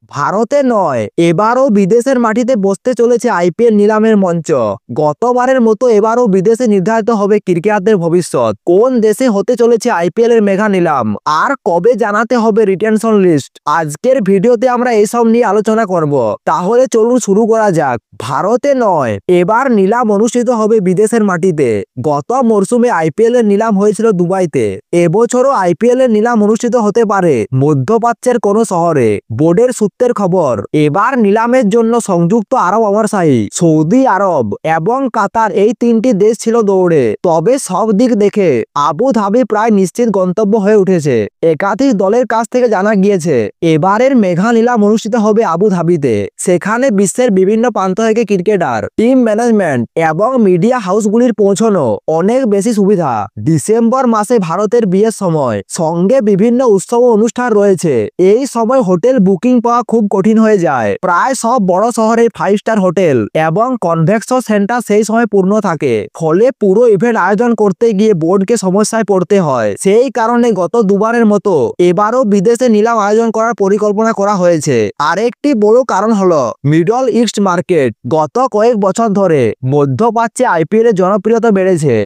ভারতে নয়, এবারও বিদেশের মাটিতে বসতে চলেছে আইপিএল নিলামের মঞ্চ। গতবারের মতো এবারও বিদেশে নির্ধারিত হবে ক্রিকেটারদের ভবিষ্যৎ। কোন দেশে হতে চলেছে আইপিএল এর মেগা নিলাম, আর কবে জানাতে হবে রিটেনশন লিস্ট। আজকের ভিডিওতে আমরা এসব নিয়ে আলোচনা করব। তাহলে চলুন শুরু করা যাক। ভারতে নয়, এবার নিলাম অনুষ্ঠিত হবে বিদেশের মাটিতে। গত মরশুমে আইপিএল এর নিলাম হয়েছিল দুবাইতে। এবছরও আইপিএল এর নিলাম অনুষ্ঠিত হতে পারে মধ্যপ্রাচ্যের কোনো শহরে। বোর্ডের সূত্রের খবর, এবার নিলামের জন্য সংযুক্ত আরব অমারশাহী, সৌদি আরব এবং কাতার এই তিনটি দেশ ছিল দৌড়ে। তবে সব দিক দেখে আবু ধাবি প্রায় নিশ্চিত গন্তব্য হয়ে উঠেছে। একাধিক দলের কাছ থেকে জানা গিয়েছে এবারের মেঘা নিলাম অনুষ্ঠিত হবে আবু ধাবিতে। সেখানে বিশ্বের বিভিন্ন প্রান্ত থেকে ক্রিকেটার, টিম ম্যানেজমেন্ট এবং মিডিয়া হাউসগুলির পৌঁছানো অনেক বেশি সুবিধা। ডিসেম্বর মাসে ভারতের বিয়ের সময়, সঙ্গে বিভিন্ন উৎসব ও অনুষ্ঠান রয়েছে। এই সময় হোটেল বুকিং পাওয়া খুব কঠিন হয়ে যায়। প্রায় সব বড় শহরে 5 স্টার হোটেল এবং কনভেনশন সেন্টার সেই সময় পূর্ণ থাকে। ফলে পুরো ইভেন্ট আয়োজন করতে গিয়ে বোর্ডকে সমস্যায় পড়তে হয়। সেই কারণে গত দুবারের মতো এবারও বিদেশে নিলাম আয়োজন করার পরিকল্পনা করা হয়েছে। আরেকটি বড় কারণ হলো মিডল ইস্ট মার্কেট। গত কয়েক বছর ধরে মধ্যপ্রাচ্যে আইপিএল এর জনপ্রিয়তা বেড়েছে।